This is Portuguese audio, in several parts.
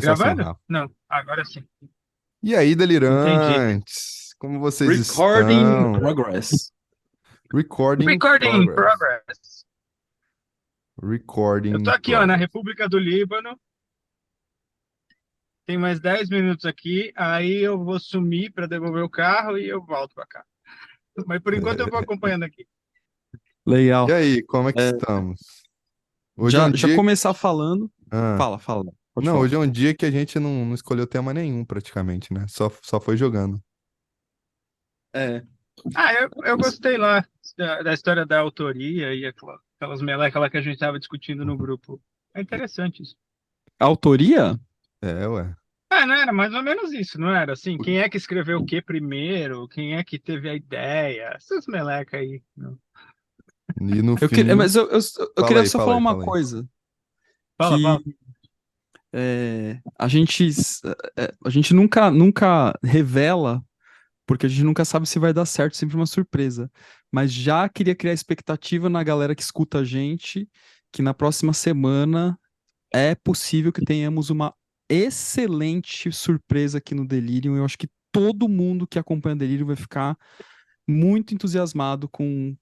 começar sem o Gravando? Rafa. Não, agora sim. E aí, Entendi. delirantes? Como vocês Recording in estão? progress. Recording in Recording in progress. progress. Recording Eu tô in aqui, ó, na progress. República do Líbano. Tem mais 10 minutos aqui. Aí eu vou sumir para devolver o carro e eu volto para cá. Mas por enquanto eu vou acompanhando aqui. E Legal. aí, como é que É, estamos? Hoje é um já dia. começar falando. Ah, Fala, pode não, falar. hoje é um dia que a gente não escolheu tema nenhum, praticamente, né? Só foi jogando. É, Ah, eu gostei lá da história da autoria e aquelas melecas lá que a gente estava discutindo no grupo. É interessante isso. Autoria? autoria? É, ué. Ah, não era mais ou menos isso, não era? Assim, quem é que escreveu o que primeiro? Quem é que teve a ideia? Essas melecas aí. Não. E no Mas fim. eu Fala queria aí, só fala falar aí, uma fala aí. coisa. Fala, Que fala. a gente nunca revela, porque a gente nunca sabe se vai dar certo, sempre uma surpresa. Mas já queria criar expectativa na galera que escuta a gente, que na próxima semana é possível que tenhamos uma excelente surpresa aqui no Delirium. Eu acho que todo mundo que acompanha o Delirium vai ficar muito entusiasmado com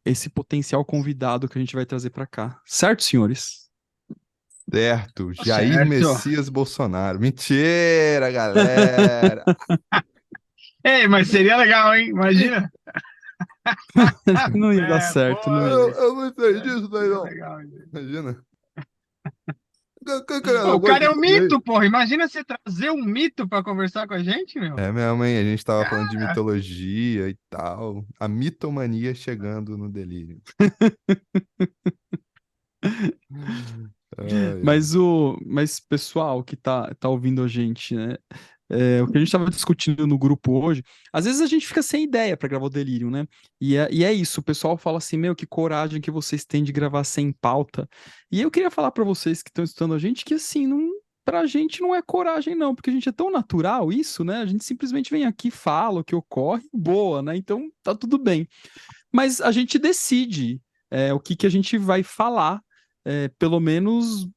esse potencial convidado que a gente vai trazer para cá. Certo, senhores? Certo, Tá Jair certo. Messias Bolsonaro. Mentira, galera! Ei, mas seria legal, hein? Imagina. Não ia dar É, certo, não boa. ia. Eu não sei É, disso daí, seria não. legal, hein? Imagina. Pô, o Negócio cara é disso um daí. mito, porra. Imagina você trazer um mito pra conversar com a gente, meu. É mesmo, hein? A gente tava falando de Cara, mitologia e tal. A mitomania chegando no delírio. Ai, ai. Mas pessoal que tá ouvindo a gente, né? O que a gente estava discutindo no grupo hoje, às vezes a gente fica sem ideia para gravar o Delirium, né? E é isso, o pessoal fala assim, meu, que coragem que vocês têm de gravar sem pauta. E eu queria falar para vocês que estão escutando a gente que assim, não, pra gente não é coragem não, porque a gente é tão natural isso, né? A gente simplesmente vem aqui, fala o que ocorre, boa, né? Então tá tudo bem. Mas a gente decide o que que a gente vai falar, pelo menos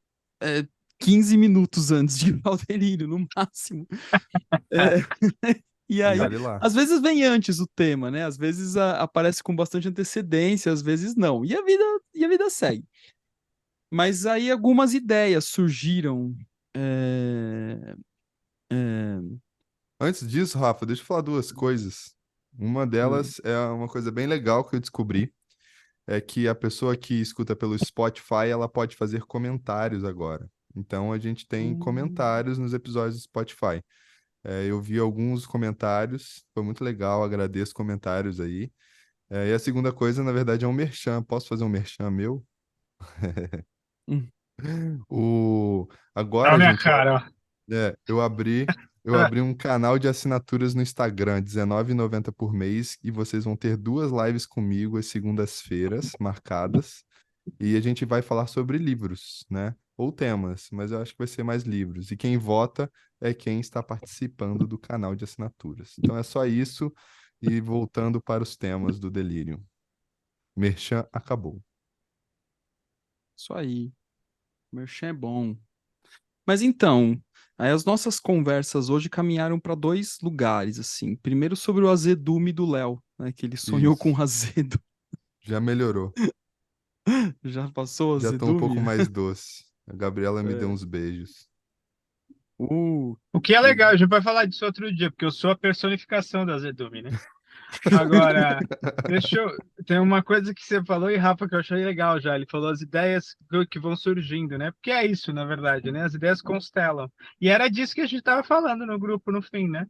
é, 15 minutos antes de gravar o Delírio, no máximo. É, e E aí, olhe lá. às vezes vem antes o tema, né? Às vezes aparece com bastante antecedência, às vezes não. E a vida segue. Mas aí algumas ideias surgiram. é, é, Antes disso, Rafa, deixa eu falar duas coisas. Uma hum, delas é uma coisa bem legal que eu descobri. É que a pessoa que escuta pelo Spotify, ela pode fazer comentários agora. Então a gente tem hum, comentários nos episódios do Spotify. Eu vi alguns comentários, foi muito legal, agradeço comentários aí. E a segunda coisa, na verdade, é um merchan. Posso fazer um merchan meu? hum. O... tá na Agora, minha gente, cara, ó. eu abri um canal de assinaturas no Instagram, R$19,90 por mês, e vocês vão ter duas lives comigo às segundas-feiras marcadas. E a gente vai falar sobre livros, né? Ou temas, mas eu acho que vai ser mais livros. E quem vota é quem está participando do canal de assinaturas. Então é só isso. E voltando para os temas do Delírio. Merchan acabou. Isso aí. O merchan é bom. Mas então, aí as nossas conversas hoje caminharam para dois lugares, assim. Primeiro sobre o azedume do Léo, né? Que ele sonhou com Isso. um azedo. Já melhorou. Já passou o Já tô um pouco azedume? mais doce. A Gabriela me deu É. uns beijos. Uh, O que é e- legal, a gente vai falar disso outro dia, porque eu sou a personificação da Azedume, né? Agora, deixa eu. Tem uma coisa que você falou, e Rafa, que eu achei legal já. Ele falou as ideias que vão surgindo, né? Porque é isso, na verdade, né? As ideias constelam. E era disso que a gente estava falando no grupo no fim, né?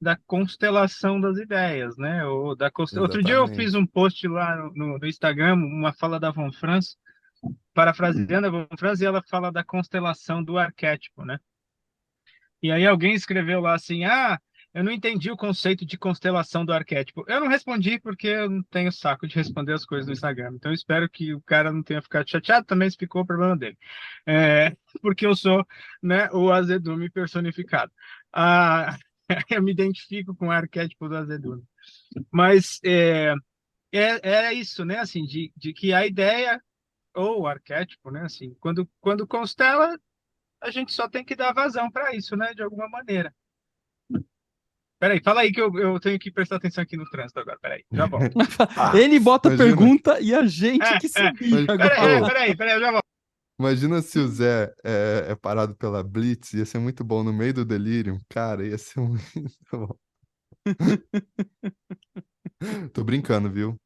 Da constelação das ideias, né? Outro dia eu fiz Exatamente. um post lá no Instagram, uma fala da Von Franz, parafraseando a Von Franz, e ela fala da constelação do arquétipo, né? E aí alguém escreveu lá assim: ah, eu não entendi o conceito de constelação do arquétipo. Eu não respondi porque eu não tenho saco de responder as coisas no Instagram. Então eu espero que o cara não tenha ficado chateado, também se ficou o problema dele. Porque eu sou, né, o azedume personificado. Ah, eu me identifico com o arquétipo do azedume. Mas é isso, né? Assim, de que a ideia ou o arquétipo, né? Assim, quando constela a gente só tem que dar vazão para isso, né? De alguma maneira. Peraí, fala aí que eu tenho que prestar atenção aqui no trânsito agora. Peraí, já volto. Ele bota a Imagina, pergunta e a gente que se vira agora. Peraí, eu já volto. imagina se o Zé é parado pela Blitz, ia ser muito bom no meio do delírio. Cara, ia ser muito bom. Tô brincando, viu?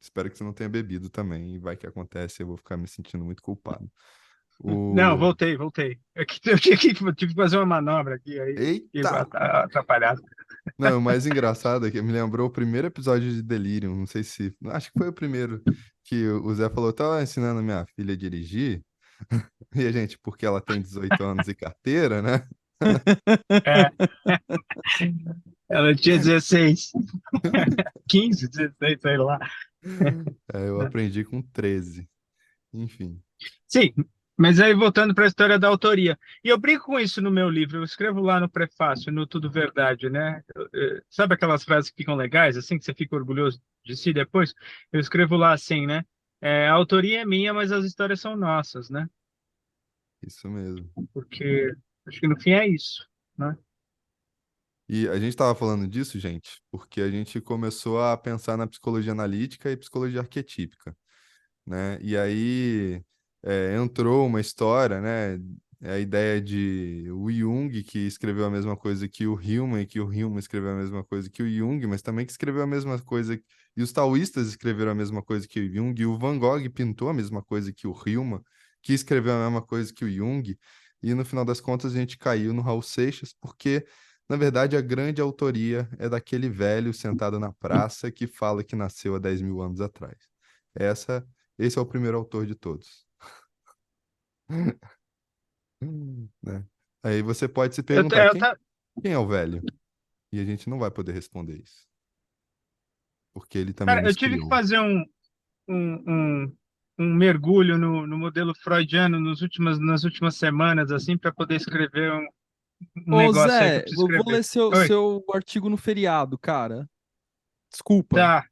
Espero que você não tenha bebido também. Vai que acontece, eu vou ficar me sentindo muito culpado. Não, O... voltei. É que eu tive que fazer uma manobra aqui, aí Eita! atrapalhado. Não, o mais engraçado é que me lembrou o primeiro episódio de Delirium. Não sei se. Acho que foi o primeiro que o Zé falou: tava ensinando minha filha a dirigir. E a gente, porque ela tem 18 anos e carteira, né? É, ela tinha 16, 15, 16, sei lá. Eu aprendi com 13. Enfim. Sim, mas aí voltando para a história da autoria. E eu brinco com isso no meu livro, eu escrevo lá no prefácio, no Tudo Verdade, né? Sabe aquelas frases que ficam legais, assim, que você fica orgulhoso de si depois? Eu escrevo lá assim, né? A autoria é minha, mas as histórias são nossas, né? Isso mesmo. Porque acho que no fim é isso, né? E a gente estava falando disso, gente, porque a gente começou a pensar na psicologia analítica e psicologia arquetípica, né? E aí entrou uma história, né? A ideia de o Jung, que escreveu a mesma coisa que o Hillman, e que o Hillman escreveu a mesma coisa que o Jung, mas também que escreveu a mesma coisa, e os taoístas escreveram a mesma coisa que o Jung, e o Van Gogh pintou a mesma coisa que o Hillman, que escreveu a mesma coisa que o Jung, e no final das contas a gente caiu no Raul Seixas, porque na verdade, a grande autoria é daquele velho sentado na praça que fala que nasceu há 10 mil anos atrás. Essa, esse é o primeiro autor de todos. Né? Aí você pode se Eu, perguntar eu, tá- quem é o velho? E a gente não vai poder responder isso, porque ele também Cara, eu nos tive que criou. fazer um, um, um mergulho no modelo freudiano nas últimas semanas, assim, para poder escrever um Ô, negócio aí que eu Zé, preciso eu vou escrever. ler seu, Oi, seu artigo no feriado, cara. Desculpa. tá.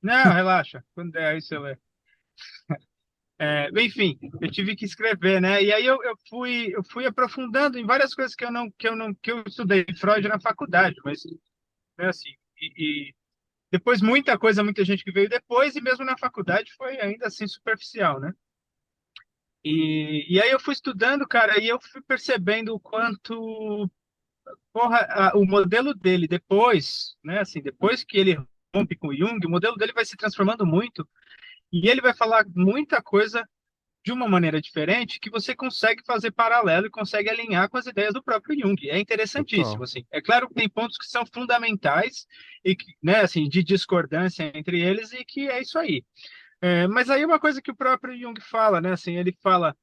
Não, relaxa. Quando der aí você lê. Enfim, eu tive que escrever, né? E aí eu fui aprofundando em várias coisas que eu estudei Freud na faculdade, mas né, assim, e depois muita gente que veio depois, e mesmo na faculdade foi ainda assim superficial, né? E aí eu fui estudando, cara, e eu fui percebendo o quanto, porra, o modelo dele depois, né, assim, depois que ele rompe com o Jung, o modelo dele vai se transformando muito, e ele vai falar muita coisa de uma maneira diferente que você consegue fazer paralelo e consegue alinhar com as ideias do próprio Jung. É interessantíssimo, Total. assim. É claro que tem pontos que são fundamentais e que, né, assim, de discordância entre eles e que é isso aí. Mas aí uma coisa que o próprio Jung fala, né? Assim, ele fala,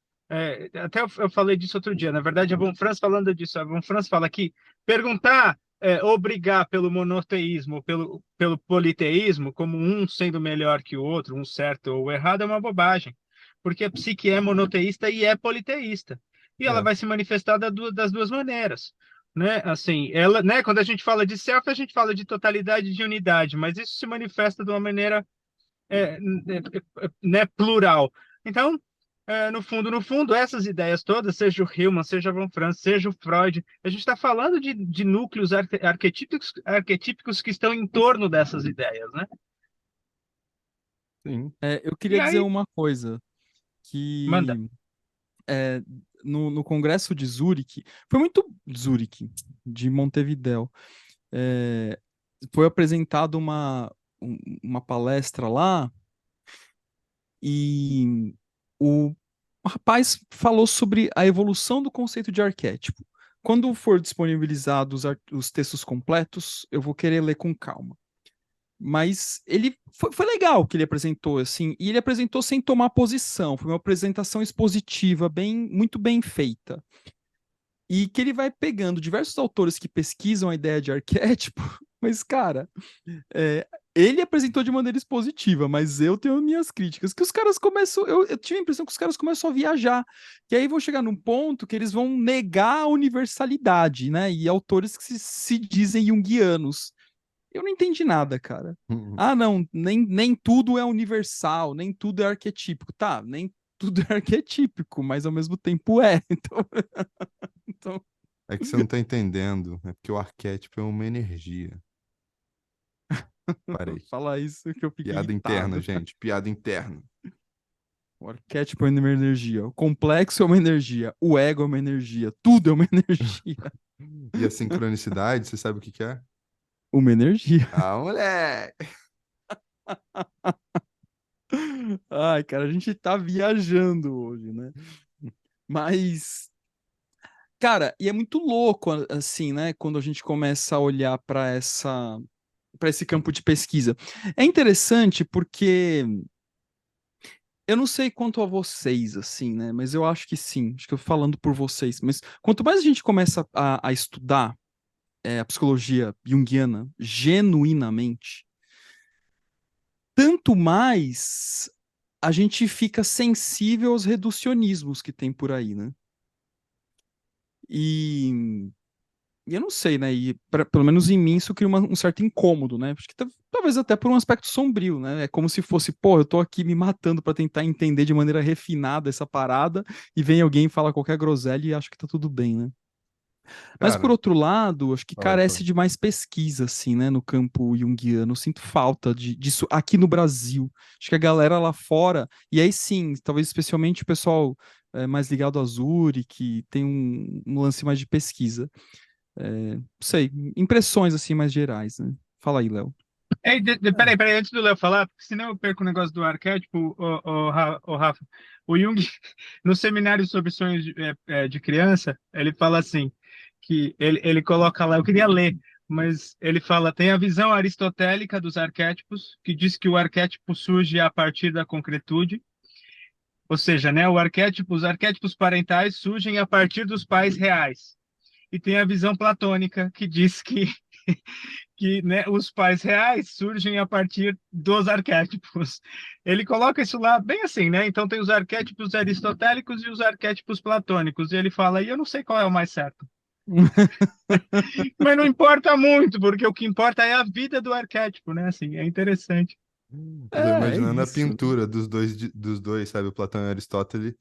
até eu falei disso outro dia. Na verdade, a Von Franz falando disso, a Von Franz fala que perguntar, ou brigar pelo monoteísmo, pelo politeísmo, como um sendo melhor que o outro, um certo ou errado, é uma bobagem, porque a psique é monoteísta e é politeísta, e ela É, vai se manifestar das duas maneiras. Né, assim, ela, né, quando a gente fala de self, a gente fala de totalidade e de unidade, mas isso se manifesta de uma maneira né, plural. Então, no fundo, essas ideias todas, seja o Hillman, seja a Von Franz, seja o Freud, a gente está falando de núcleos arquetípicos que estão em torno dessas ideias, né? sim. Eu E queria dizer aí, uma coisa, manda. que é, no Congresso de Zurique, foi muito Zurique, de Montevidéu, é, foi apresentada uma palestra lá e o rapaz falou sobre a evolução do conceito de arquétipo. Quando for disponibilizado os textos completos, eu vou querer ler com calma. Mas ele foi legal o que ele apresentou, assim, e ele apresentou sem tomar posição. Foi uma apresentação expositiva, muito bem feita. E que ele vai pegando diversos autores que pesquisam a ideia de arquétipo, mas, cara, ele apresentou de maneira expositiva, mas eu tenho minhas críticas, que os caras começam, eu tive a impressão que os caras começam a viajar, que aí vão chegar num ponto que eles vão negar a universalidade, né? E autores que se dizem junguianos. Eu não entendi nada, cara. Ah, não, nem tudo é universal, nem tudo é arquetípico. Tá, nem tudo é arquetípico, mas ao mesmo tempo é. Então, É que você não tá entendendo. É porque o arquétipo é uma energia. Parei. falar isso que eu fico Piada interna, irritado. gente. Piada interna. O arquétipo é uma energia, o complexo é uma energia, o ego é uma energia, tudo é uma energia. E a sincronicidade, você sabe o que que é? Uma energia. Ah, moleque! Ai, cara, a gente tá viajando hoje, né? Mas, cara, e é muito louco, assim, né? Quando a gente começa a olhar para esse campo de pesquisa. É interessante porque eu não sei quanto a vocês, assim, né? Mas eu acho que sim, acho que eu falando por vocês. Mas quanto mais a gente começa a estudar a psicologia junguiana genuinamente, tanto mais a gente fica sensível aos reducionismos que tem por aí, né? E, e eu não sei, né? E pelo menos em mim isso cria um certo incômodo, né? Acho que talvez até por um aspecto sombrio, né? É como se fosse, pô, eu tô aqui me matando pra tentar entender de maneira refinada essa parada e vem alguém e fala qualquer groselha e acho que tá tudo bem, né? Mas por Cara, outro lado, acho que fala aí, fala carece aí. de mais pesquisa, assim, né, no campo junguiano. Eu sinto falta disso aqui no Brasil. Acho que a galera lá fora, e aí sim, talvez especialmente o pessoal mais ligado à Zuri, que tem um lance mais de pesquisa. Não sei, impressões assim mais gerais, né? Fala aí, Léo. Ei, peraí, antes do Léo falar, porque senão eu perco o negócio do arquétipo, o Rafa. O Jung, no seminário sobre sonhos de criança, ele fala assim, que ele coloca lá, eu queria ler, mas ele fala, tem a visão aristotélica dos arquétipos, que diz que o arquétipo surge a partir da concretude, ou seja, né, os arquétipos parentais surgem a partir dos pais reais. E tem a visão platônica, que diz que né, os pais reais surgem a partir dos arquétipos. Ele coloca isso lá bem assim, né? Então tem os arquétipos aristotélicos e os arquétipos platônicos. E ele fala, e eu não sei qual é o mais certo. Mas não importa muito, porque o que importa é a vida do arquétipo, né? Assim, é interessante. Eu tô É imaginando a isso. pintura dos dois, sabe? O Platão e o Aristóteles.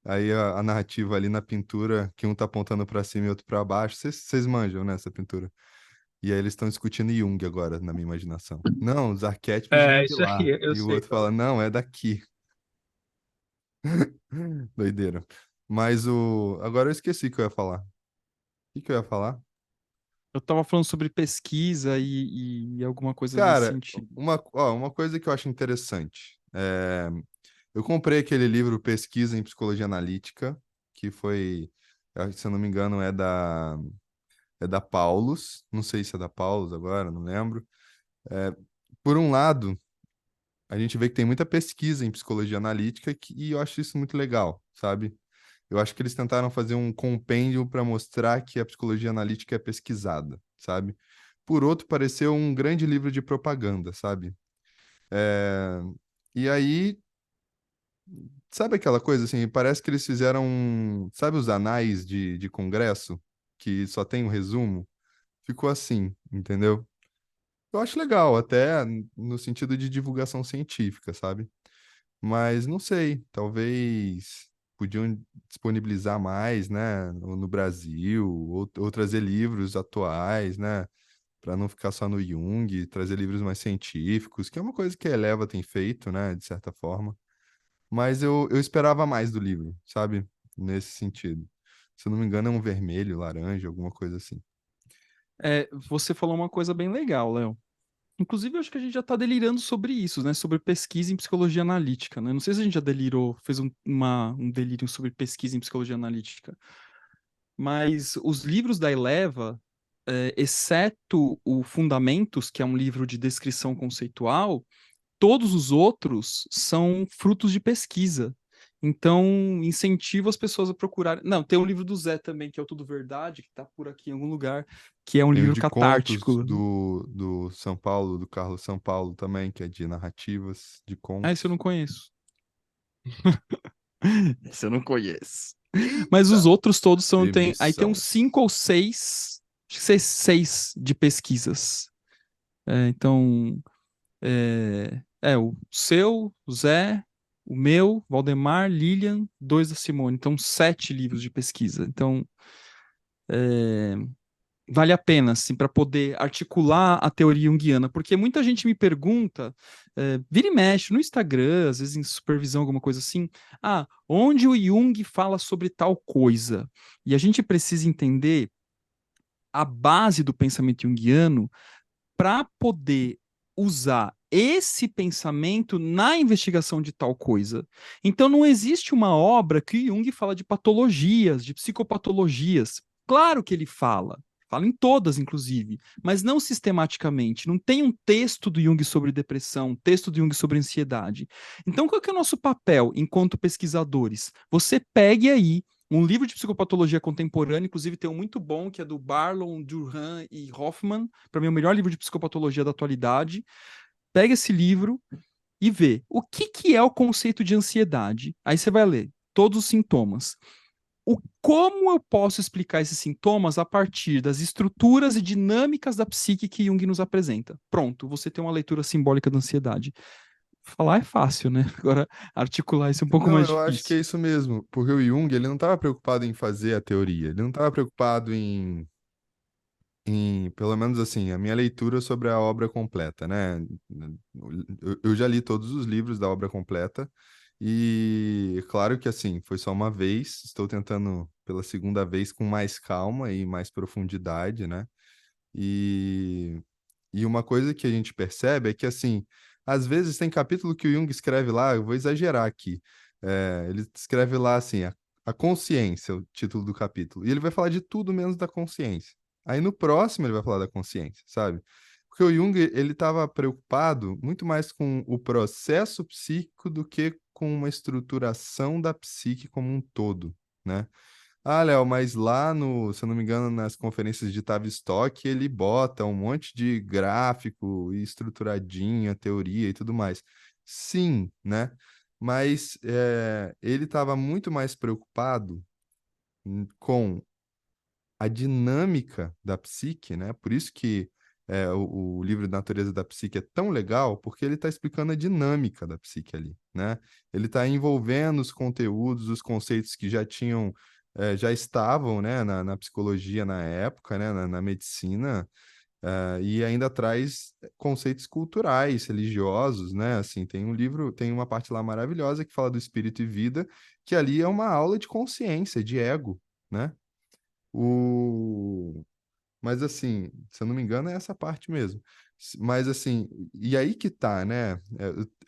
Aí a narrativa ali na pintura, que um tá apontando pra cima e outro pra baixo. Vocês manjam, né, essa pintura? E aí eles estão discutindo Jung agora, na minha imaginação. Não, os arquétipos vêm É, de isso aí, lá. eu E o sei outro qual fala, é. não, é daqui. Doideira. Mas o. Agora eu esqueci o que eu ia falar. O que que eu ia falar? Eu tava falando sobre pesquisa e alguma coisa nesse Cara, sentido. uma coisa que eu acho interessante. Eu comprei aquele livro Pesquisa em Psicologia Analítica, que foi, se eu não me engano, é da Paulus. Não sei se é da Paulus agora, não lembro. É, por um lado, a gente vê que tem muita pesquisa em psicologia analítica e eu acho isso muito legal, sabe? Eu acho que eles tentaram fazer um compêndio para mostrar que a psicologia analítica é pesquisada, sabe? Por outro, pareceu um grande livro de propaganda, sabe? É, E aí, sabe aquela coisa assim? Parece que eles fizeram, sabe os anais de congresso, que só tem um resumo? Ficou assim, entendeu? Eu acho legal, até no sentido de divulgação científica, sabe? Mas não sei, talvez podiam disponibilizar mais, né, no Brasil, ou trazer livros atuais, né, para não ficar só no Jung, trazer livros mais científicos, que é uma coisa que a Eleva tem feito, né, de certa forma. Mas eu esperava mais do livro, sabe? Nesse sentido. Se eu não me engano, é um vermelho, laranja, alguma coisa assim. Você falou uma coisa bem legal, Léo. Inclusive, eu acho que a gente já está delirando sobre isso, né? Sobre pesquisa em psicologia analítica, né? Não sei se a gente já delirou, fez um delírio sobre pesquisa em psicologia analítica, mas os livros da Eleva, exceto o Fundamentos, que é um livro de descrição conceitual, todos os outros são frutos de pesquisa. Então, incentivo as pessoas a procurarem. Não, tem o livro do Zé também, que é o Tudo Verdade, que está por aqui em algum lugar, que é um Tem o livro de contos catártico. do São Paulo, do Carlos São Paulo também, que é de narrativas, de Ah, esse eu contos. não conheço. Esse eu não conheço. Mas os Eita! outros todos são. Aí tem uns Demissão. cinco ou seis, acho que seis de pesquisas. Então, o seu, o Zé, o meu, Valdemar, Lilian, 2 da Simone. Então, 7 livros de pesquisa. Então, vale a pena, assim, para poder articular a teoria junguiana, porque muita gente me pergunta, vira e mexe no Instagram, às vezes em supervisão, alguma coisa assim, onde o Jung fala sobre tal coisa? E a gente precisa entender a base do pensamento junguiano para poder usar esse pensamento na investigação de tal coisa. Então não existe uma obra que Jung fala de patologias, de psicopatologias. Claro que ele fala em todas, inclusive, mas não sistematicamente. Não tem um texto do Jung sobre depressão, um texto do Jung sobre ansiedade. Então, qual que é o nosso papel enquanto pesquisadores? Você pegue aí um livro de psicopatologia contemporânea, inclusive tem um muito bom, que é do Barlow, Durham e Hoffman, para mim é o melhor livro de psicopatologia da atualidade. Pega esse livro e vê o que é o conceito de ansiedade. Aí você vai ler todos os sintomas. Como eu posso explicar esses sintomas a partir das estruturas e dinâmicas da psique que Jung nos apresenta? Pronto, você tem uma leitura simbólica da ansiedade. Falar é fácil, né? Agora, articular isso é um pouco Não, mais eu acho que é difícil. isso mesmo, porque o Jung, ele não estava preocupado em fazer a teoria, ele não estava preocupado pelo menos assim, a minha leitura sobre a obra completa, né? Eu já li todos os livros da obra completa e claro que assim, foi só uma vez, estou tentando pela segunda vez com mais calma e mais profundidade, né? E, e uma coisa que a gente percebe é que assim, às vezes tem capítulo que o Jung escreve lá, eu vou exagerar aqui, ele escreve lá assim, a consciência, o título do capítulo, e ele vai falar de tudo menos da consciência. Aí no próximo ele vai falar da consciência, sabe? Porque o Jung, ele estava preocupado muito mais com o processo psíquico do que com uma estruturação da psique como um todo, né? Léo, mas lá no, se eu não me engano, nas conferências de Tavistock, ele bota um monte de gráfico e estruturadinha, teoria e tudo mais. Sim, né? Mas ele estava muito mais preocupado com a dinâmica da psique, né? Por isso que o livro Natureza da Psique é tão legal, porque ele está explicando a dinâmica da psique ali, né? Ele está envolvendo os conteúdos, os conceitos que já estavam, né, na psicologia na época, né, na medicina, e ainda traz conceitos culturais, religiosos, né? Assim, tem um livro, tem uma parte lá maravilhosa que fala do espírito e vida, que ali é uma aula de consciência, de ego, né? O... Mas assim, se eu não me engano, é essa parte mesmo. Mas assim, e aí que tá, né?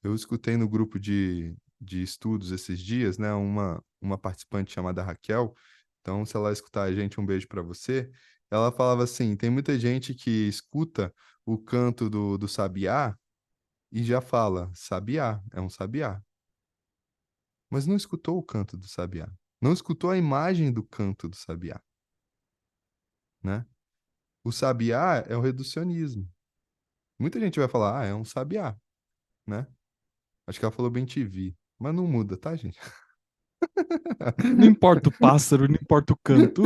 Eu escutei no grupo de estudos esses dias, né? Uma participante chamada Raquel. Então, se ela escutar a gente, um beijo para você. Ela falava assim: tem muita gente que escuta o canto do sabiá e já fala, sabiá, é um sabiá. Mas não escutou o canto do sabiá. Não escutou a imagem do canto do sabiá, né? O sabiá é o reducionismo. Muita gente vai falar, é um sabiá, né? Acho que ela falou bem TV, mas não muda, tá, gente? Não importa o pássaro, não importa o canto,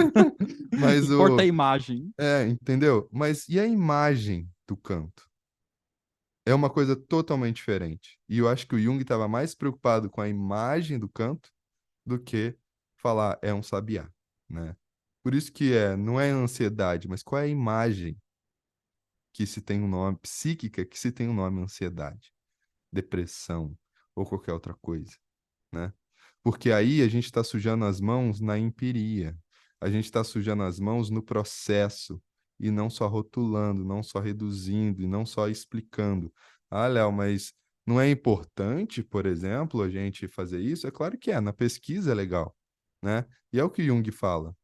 Mas importa a imagem. entendeu? Mas e a imagem do canto? É uma coisa totalmente diferente. E eu acho que o Jung estava mais preocupado com a imagem do canto do que falar é um sabiá, né? Por isso que não é ansiedade, mas qual é a imagem que se tem um nome, psíquica, que se tem um nome ansiedade, depressão ou qualquer outra coisa, né? Porque aí a gente está sujando as mãos na empiria, a gente está sujando as mãos no processo e não só rotulando, não só reduzindo e não só explicando. Léo, mas não é importante, por exemplo, a gente fazer isso? É claro que é, na pesquisa é legal, né? E é o que Jung fala,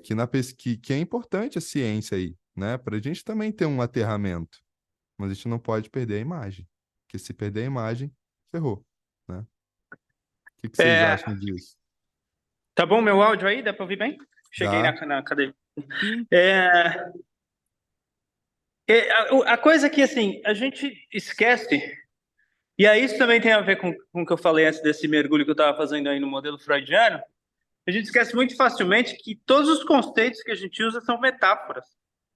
que na pesquisa que é importante a ciência aí, né? Para a gente também ter um aterramento, mas a gente não pode perder a imagem, porque se perder a imagem, ferrou, né? O que vocês É, acham disso? tá bom meu áudio aí? Dá pra ouvir bem? Cheguei Dá? na cadeira. Sim. É, a coisa é que, assim, a gente esquece, e aí isso também tem a ver com o que eu falei antes desse mergulho que eu estava fazendo aí no modelo freudiano, a gente esquece muito facilmente que todos os conceitos que a gente usa são metáforas.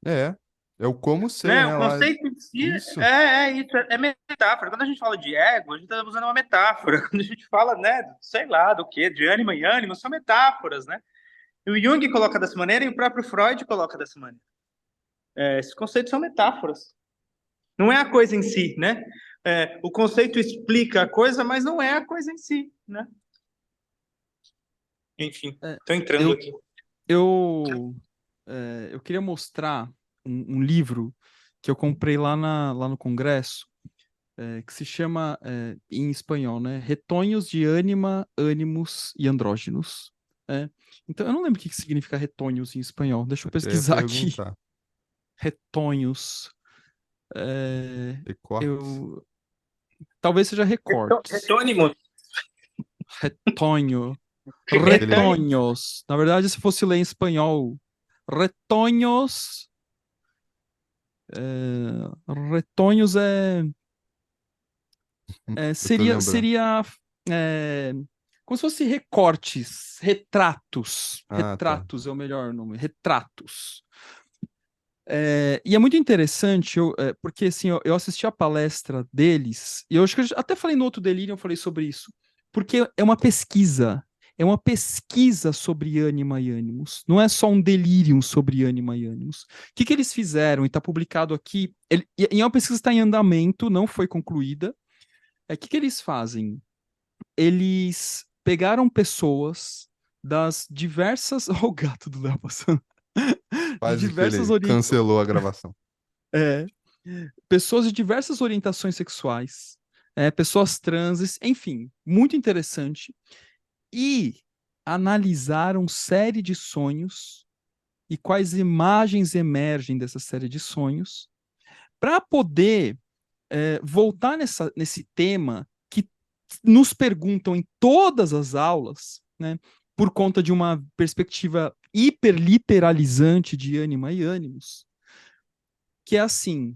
É, É o como ser, né? né? O Lá, conceito em si isso. é isso, é metáfora. Quando a gente fala de ego, a gente está usando uma metáfora. Quando a gente fala, né, sei lá, do que, de ânima e ânimo, são metáforas, né? E o Jung coloca dessa maneira e o próprio Freud coloca dessa maneira. Esses conceitos são metáforas. Não é a coisa em si, né? O conceito explica a coisa, mas não é a coisa em si, né? Enfim, É, estou entrando eu, aqui. eu queria mostrar um livro que eu comprei lá no Congresso, que se chama, em espanhol, né? Retonhos de ânima, ânimos e andrógenos. É. Então, eu não lembro o que significa retonhos em espanhol. Deixa eu Eu ia pesquisar aqui. perguntar. Retonhos. É, Recortes? talvez seja recortes. Retônimo. Retonho. Beleza. Retonhos. Na verdade, se fosse ler em espanhol, retonhos. Retonhos Eu tô lembrando. seria como se fosse recortes, retratos. Ah, tá. Retratos é o melhor nome. Retratos. E é muito interessante, porque assim, eu assisti a palestra deles, e eu acho que eu até falei no outro delírio, eu falei sobre isso, porque é uma pesquisa sobre ânima e ânimos, não é só um delírio sobre ânima e ânimos. O que eles fizeram, e está publicado aqui, e é uma pesquisa que está em andamento, não foi concluída. O que eles fazem? Eles pegaram pessoas das diversas. Olha o gato do Léo passando. De Quase que diversas ele cancelou a gravação. é, pessoas de diversas orientações sexuais, pessoas trans, enfim, muito interessante. E analisaram série de sonhos e quais imagens emergem dessa série de sonhos para poder voltar nesse tema que nos perguntam em todas as aulas, né, por conta de uma perspectiva hiperliteralizante de ânima e ânimos, que é assim,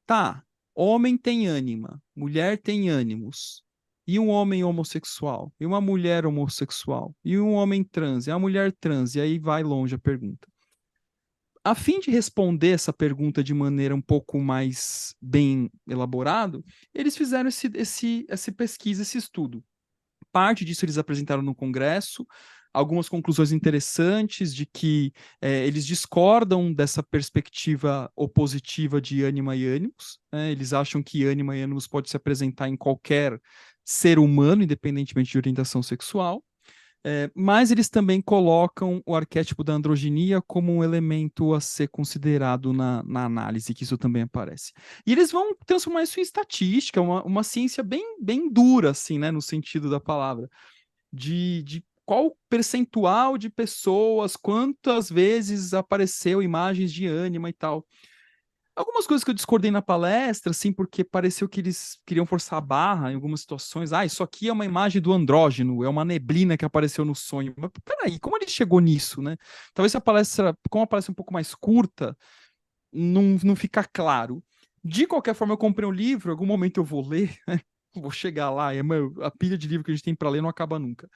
tá, homem tem ânima, mulher tem ânimos, e um homem homossexual, e uma mulher homossexual, e um homem trans, e a mulher trans, e aí vai longe a pergunta. A fim de responder essa pergunta de maneira um pouco mais bem elaborado, eles fizeram essa pesquisa, esse estudo. Parte disso eles apresentaram no Congresso, algumas conclusões interessantes de que eles discordam dessa perspectiva opositiva de ânima e ânimos, né? Eles acham que ânima e ânimos pode se apresentar em qualquer ser humano, independentemente de orientação sexual. Mas eles também colocam o arquétipo da androginia como um elemento a ser considerado na análise, que isso também aparece. E eles vão transformar isso em estatística, uma ciência bem dura, assim, né, no sentido da palavra, de qual percentual de pessoas, quantas vezes apareceu imagens de ânima e tal. Algumas coisas que eu discordei na palestra, assim, porque pareceu que eles queriam forçar a barra em algumas situações. Ah, isso aqui é uma imagem do andrógeno, é uma neblina que apareceu no sonho. Mas peraí, como ele chegou nisso, né? Talvez se a palestra, como a palestra é um pouco mais curta, não fica claro. De qualquer forma, eu comprei um livro, em algum momento eu vou ler, né? Vou chegar lá, a pilha de livro que a gente tem para ler não acaba nunca.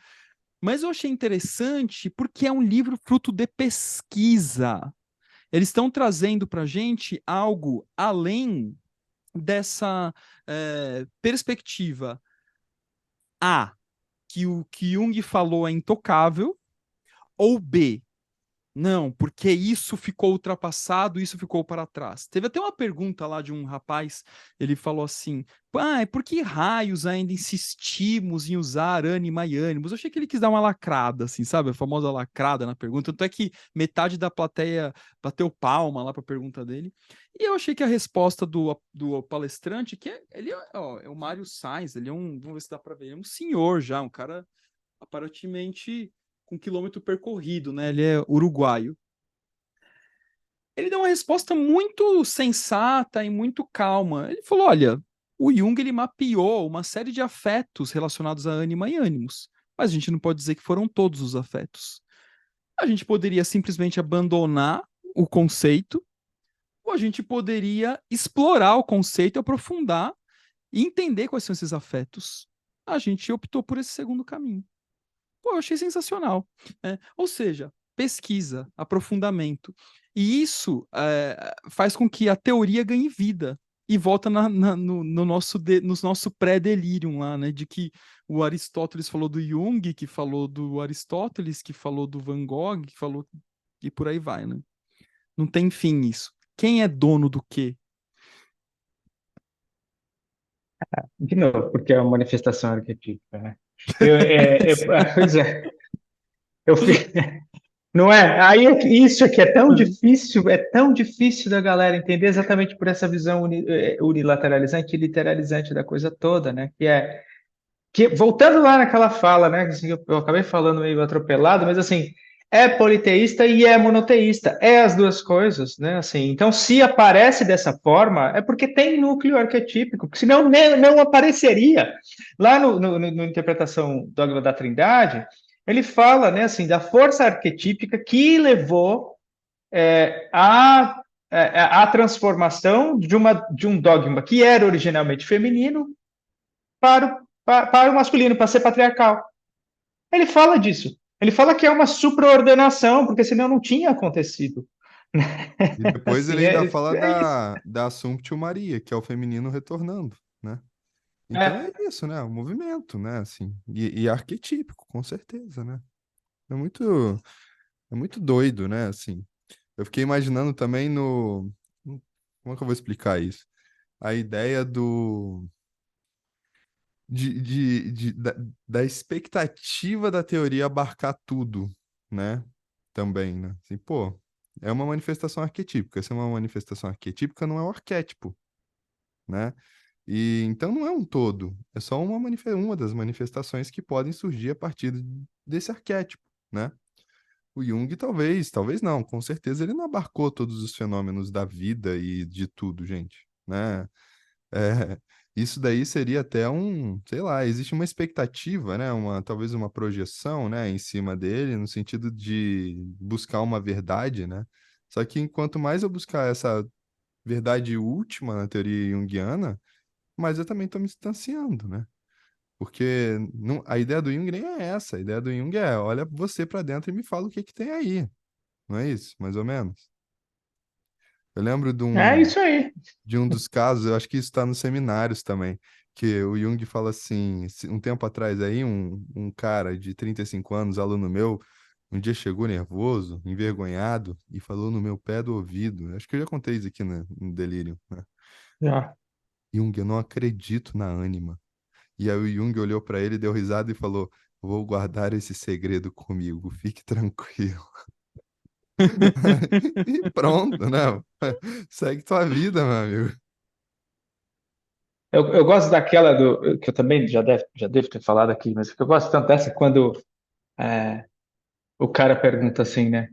Mas eu achei interessante porque é um livro fruto de pesquisa. Eles estão trazendo para a gente algo além dessa perspectiva A, que o que Jung falou é intocável, ou B, não, porque isso ficou ultrapassado, isso ficou para trás. Teve até uma pergunta lá de um rapaz, ele falou assim, pai, por que raios ainda insistimos em usar ânima e ânimos? Eu achei que ele quis dar uma lacrada, assim, sabe? A famosa lacrada na pergunta. Tanto é que metade da plateia bateu palma lá para a pergunta dele. E eu achei que a resposta do palestrante, ele é o Mário Sainz, ele é vamos ver se dá para ver, é um senhor já, um cara aparentemente com quilômetro percorrido, né? Ele é uruguaio. Ele deu uma resposta muito sensata e muito calma. Ele falou: olha, o Jung ele mapeou uma série de afetos relacionados a ânima e ânimos, mas a gente não pode dizer que foram todos os afetos. A gente poderia simplesmente abandonar o conceito, ou a gente poderia explorar o conceito, aprofundar e entender quais são esses afetos. A gente optou por esse segundo caminho. Pô, eu achei sensacional. Ou seja, pesquisa, aprofundamento. E isso faz com que a teoria ganhe vida e volta no nosso pré-delirium lá, né? De que o Aristóteles falou do Jung, que falou do Aristóteles, que falou do Van Gogh, que falou e por aí vai, né? Não tem fim isso. Quem é dono do quê? De novo, porque é uma manifestação arquetípica, né? Pois é, eu, fi- não é? Aí isso aqui é tão difícil da galera entender exatamente por essa visão unilateralizante e literalizante da coisa toda, né? Que voltando lá naquela fala, né? Assim, eu acabei falando meio atropelado, mas assim, é politeísta e é monoteísta, é as duas coisas, né? Assim, então, se aparece dessa forma, é porque tem núcleo arquetípico, porque senão não apareceria. Lá no interpretação do Dogma da Trindade, ele fala, né, assim, da força arquetípica que levou a transformação de um dogma que era originalmente feminino para o masculino, para ser patriarcal. Ele fala disso. Ele fala que é uma supraordenação, porque senão não tinha acontecido. E depois ele Assim, ainda fala isso. da Assumptio Maria, que é o feminino retornando, né? Então é É, isso, né? O movimento, né? Assim, e arquetípico, com certeza, né? É muito, é muito doido, né? Assim, eu fiquei imaginando também no... Como é que eu vou explicar isso? A ideia da expectativa da teoria abarcar tudo, né? Também, né? Assim, pô, é uma manifestação arquetípica. Se é uma manifestação arquetípica, não é um arquétipo, né? E então não é um todo, é só uma das manifestações que podem surgir a partir desse arquétipo, né? O Jung talvez não, com certeza ele não abarcou todos os fenômenos da vida e de tudo, gente, né? É, isso daí seria até sei lá, existe uma expectativa, né? Talvez uma projeção, né, em cima dele, no sentido de buscar uma verdade, né? Só que enquanto mais eu buscar essa verdade última na teoria junguiana, mais eu também estou me distanciando, né? Porque a ideia do Jung nem é essa. A ideia do Jung é, olha você para dentro e me fala o que que tem aí. Não é isso, mais ou menos? Eu lembro é isso aí. de um dos casos, eu acho que isso está nos seminários também, que o Jung fala assim, um tempo atrás aí, um cara de 35 anos, aluno meu, um dia chegou nervoso, envergonhado, e falou no meu pé do ouvido. Acho que eu já contei isso aqui no Delírio, né? Já. Jung, eu não acredito na ânima. E aí o Jung olhou para ele, deu risada e falou: Vou guardar esse segredo comigo, fique tranquilo. E pronto, né? Segue tua vida, meu amigo. Eu gosto daquela que eu também já devo ter falado aqui, mas que eu gosto tanto dessa quando é, o cara pergunta assim, né?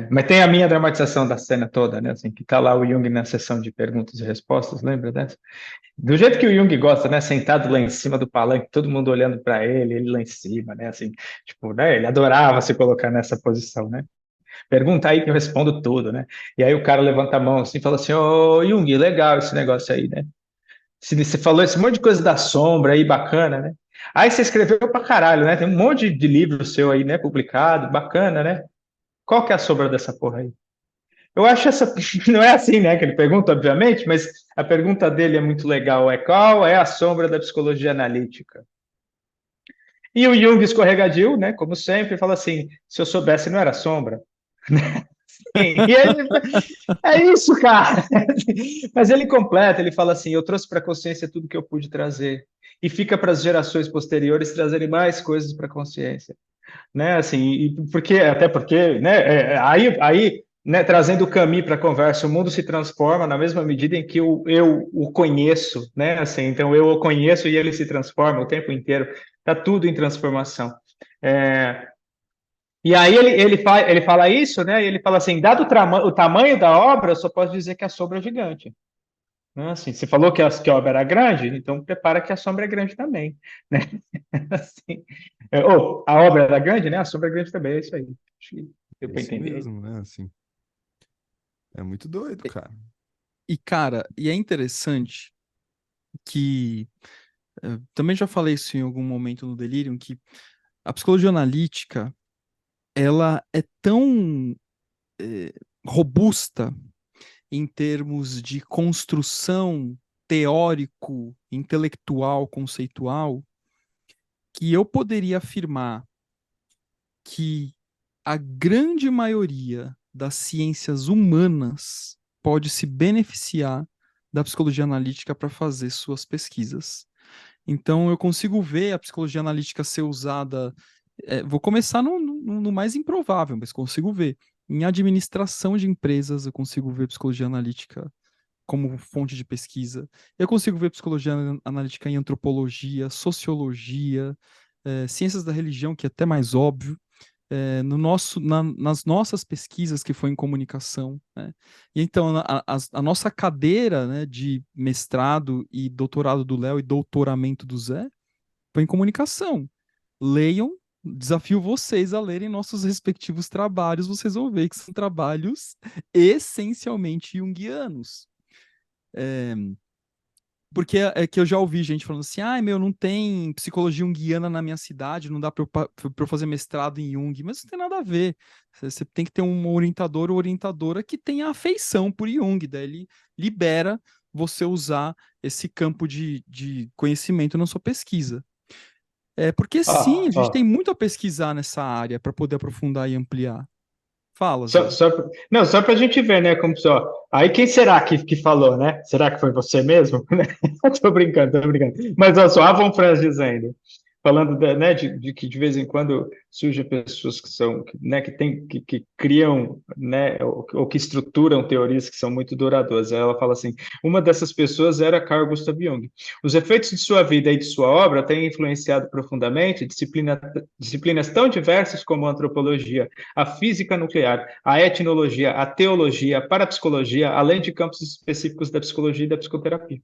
Mas tem a minha dramatização da cena toda, né? Assim, que tá lá o Jung na sessão de perguntas e respostas, lembra dessa? Do jeito que o Jung gosta, né? Sentado lá em cima do palanque, todo mundo olhando para ele lá em cima, né? Assim, tipo, né? Ele adorava se colocar nessa posição, né? Pergunta aí que eu respondo tudo, né? E aí o cara levanta a mão assim e fala assim: Ô Jung, legal esse negócio aí, né? Você falou esse monte de coisa da sombra aí, bacana, né? Aí você escreveu pra caralho, né? Tem um monte de livro seu aí, né? Publicado, bacana, né? Qual que é a sombra dessa porra aí? Eu acho essa. Não é assim, né? Que ele pergunta, obviamente, mas a pergunta dele é muito legal. É qual é a sombra da psicologia analítica? E o Jung escorregadio, né? Como sempre, fala assim: se eu soubesse, não era sombra. E ele, é isso, cara. Mas ele completa, ele fala assim: eu trouxe para a consciência tudo que eu pude trazer. E fica para as gerações posteriores trazerem mais coisas para a consciência, né? Assim, até porque, né? Aí, né? Trazendo o Camus para a conversa, o mundo se transforma na mesma medida em que eu o conheço, né? Assim, então eu o conheço e ele se transforma o tempo inteiro. Tá tudo em transformação. É, e aí ele fala isso, né? E ele fala assim, dado o tamanho da obra, eu só posso dizer que a sombra é gigante. Né? Assim, você falou que a obra era grande, então prepara que a sombra é grande também, né? Assim, ou a obra era grande, né? A sombra é grande também, é isso aí. Acho que deu É para isso entender. mesmo, né? Assim, é muito doido, cara. E, cara, e é interessante que também já falei isso em algum momento no Delirium, que a psicologia analítica, ela é tão robusta em termos de construção teórico, intelectual, conceitual, que eu poderia afirmar que a grande maioria das ciências humanas pode se beneficiar da psicologia analítica para fazer suas pesquisas. Então, eu consigo ver a psicologia analítica ser usada. Vou começar no mais improvável, mas consigo ver. Em administração de empresas, eu consigo ver psicologia analítica como fonte de pesquisa. Eu consigo ver psicologia analítica em antropologia, sociologia, ciências da religião, que é até mais óbvio. Nas nossas pesquisas que foi em comunicação, né? E então a nossa cadeira, né, de mestrado e doutorado do Léo e doutoramento do Zé foi em comunicação. Leiam, desafio vocês a lerem nossos respectivos trabalhos, vocês vão ver que são trabalhos essencialmente junguianos. Porque é que eu já ouvi gente falando assim, não tem psicologia junguiana na minha cidade, não dá para eu fazer mestrado em Jung, mas não tem nada a ver. Você tem que ter um orientador ou orientadora que tenha afeição por Jung, daí ele libera você usar esse campo de conhecimento na sua pesquisa. Porque sim, a gente tem muito a pesquisar nessa área para poder aprofundar e ampliar. Fala, Zé. Só para a gente ver, né? Como só. Aí quem será que falou, né? Será que foi você mesmo? Tô brincando. Mas olha só, a Von Franz dizendo, falando né, de que de vez em quando surgem pessoas que são, né, que criam, né, ou que estruturam teorias que são muito duradouras. Aí ela fala assim: uma dessas pessoas era Carl Gustav Jung. Os efeitos de sua vida e de sua obra têm influenciado profundamente disciplinas tão diversas como a antropologia, a física nuclear, a etnologia, a teologia, a parapsicologia, além de campos específicos da psicologia e da psicoterapia.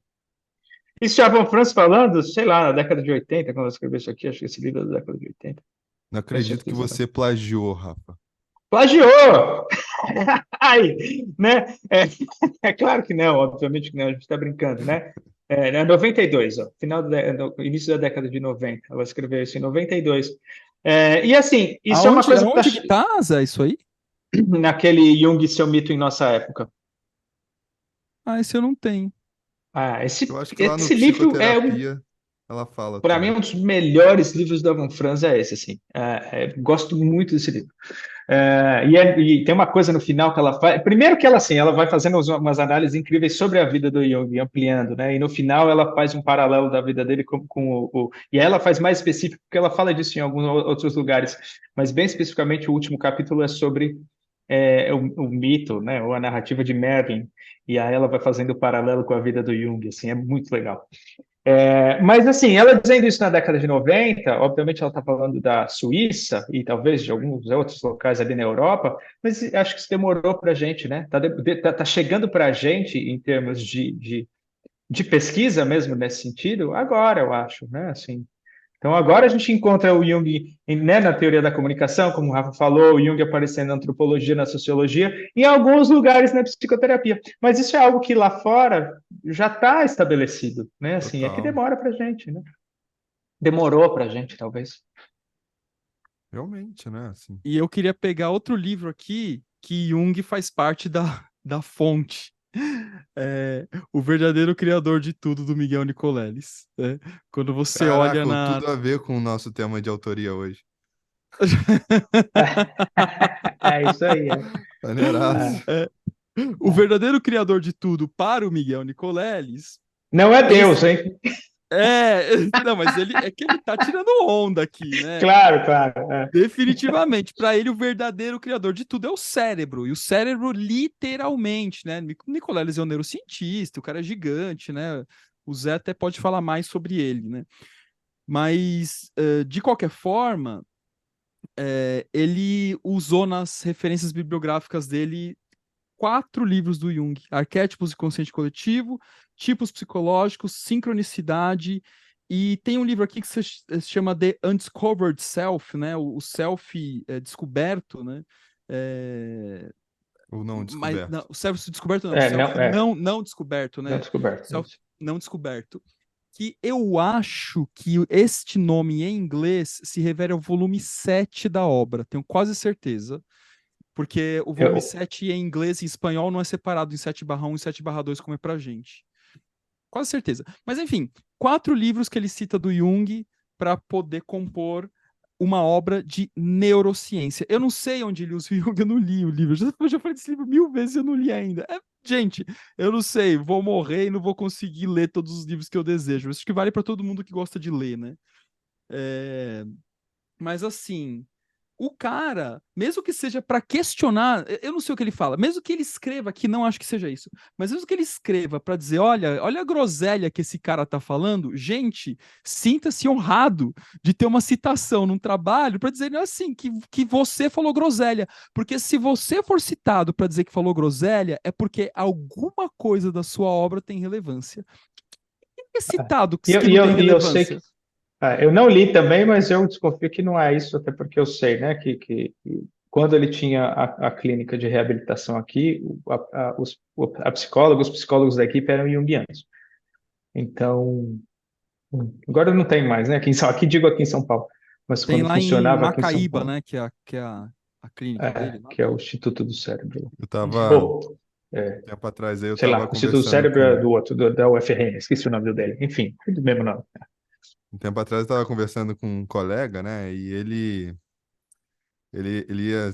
Isso já Von Franz falando, sei lá, na década de 80, quando eu escrevi isso aqui, acho que esse livro é da década de 80. Não acredito que você plagiou, Rafa. Plagiou! Ai, né? É claro que não, obviamente que não, a gente está brincando, né? 92, ó, início da década de 90, ela escreveu isso em 92. E assim, isso é uma coisa que Onde que tá, Zé, isso aí? Naquele Jung e seu mito em nossa época. Esse eu não tenho. Eu acho que lá no livro Psicoterapia ela fala. Para mim, um dos melhores livros da Von Franz é esse, assim. Gosto muito desse livro. E tem uma coisa no final que ela faz. Primeiro que ela, assim, ela vai fazendo umas análises incríveis sobre a vida do Jung, ampliando, né? E no final ela faz um paralelo da vida dele com E aí ela faz mais específico, porque ela fala disso em alguns outros lugares. Mas bem especificamente, o último capítulo é sobre o mito, né? Ou a narrativa de Merlin. E aí ela vai fazendo o paralelo com a vida do Jung, assim, é muito legal. Mas, assim, ela dizendo isso na década de 90, obviamente ela está falando da Suíça e talvez de alguns outros locais ali na Europa, mas acho que isso demorou para a gente, né? Tá chegando para a gente em termos de pesquisa mesmo nesse sentido, agora, eu acho, né? Assim, então, agora a gente encontra o Jung, né, na teoria da comunicação, como o Rafa falou, o Jung aparecendo na antropologia, na sociologia, em alguns lugares na psicoterapia. Mas isso é algo que lá fora já está estabelecido, né? Assim, é que demora para a gente, né? Demorou para a gente, talvez. Realmente, né? Assim. E eu queria pegar outro livro aqui, que Jung faz parte da fonte. O Verdadeiro Criador de Tudo, do Miguel Nicoleles. Quando você olha tudo a ver com o nosso tema de autoria hoje. É isso aí. Maneiraço. O Verdadeiro Criador de Tudo, para o Miguel Nicoleles... Não é Deus, hein? Não, mas é que ele tá tirando onda aqui, né? Claro. Definitivamente, para ele o verdadeiro criador de tudo é o cérebro, e o cérebro literalmente, né? Nicoleles é um neurocientista, o cara é gigante, né? O Zé até pode falar mais sobre ele, né? Mas, de qualquer forma, ele usou nas referências bibliográficas dele 4 livros do Jung: Arquétipos e Consciente Coletivo, Tipos Psicológicos, Sincronicidade, e tem um livro aqui que se chama The Undiscovered Self, né? O self descoberto, né? Ou não descoberto. Mas, não, o self descoberto não, o self não descoberto, né? Não descoberto. Self não descoberto. Que eu acho que este nome em inglês se refere ao volume 7 da obra, tenho quase certeza. Porque o volume Eu, 7 em inglês e espanhol não é separado em 7/1 e 7/2 como é pra gente. Quase certeza. Mas enfim, 4 livros que ele cita do Jung para poder compor uma obra de neurociência. Eu não sei onde ele usa o Jung, eu não li o livro. Eu já falei desse livro 1000 vezes e eu não li ainda. Gente, eu não sei, vou morrer e não vou conseguir ler todos os livros que eu desejo. Isso que vale para todo mundo que gosta de ler, né? É, Mas assim, o cara, mesmo que seja para questionar, eu não sei o que ele fala, mesmo que ele escreva, que não acho que seja isso, mas mesmo que ele escreva para dizer, olha a groselha que esse cara tá falando, gente, sinta-se honrado de ter uma citação num trabalho para dizer assim, que você falou groselha, porque se você for citado para dizer que falou groselha, é porque alguma coisa da sua obra tem relevância. Quem é citado e eu, que e não tem eu, e eu sei que relevância? eu não li também, mas eu desconfio que não é isso, até porque eu sei, né, que quando ele tinha a clínica de reabilitação aqui, a psicóloga, os psicólogos da equipe eram junguianos. Então, agora não tem mais, né? Aqui digo aqui em São Paulo, mas Tem quando lá em funcionava aqui em São Macaíba, Paulo, né? Que é a clínica dele lá. que é o Instituto do Cérebro. Eu tava, Ou, tempo atrás aí, eu sei lá, tava o Instituto do conversando Cérebro é com. do outro, da UFRN, esqueci o nome dele. Enfim, é do mesmo nome. Um tempo atrás eu tava conversando com um colega, né? E ele ia,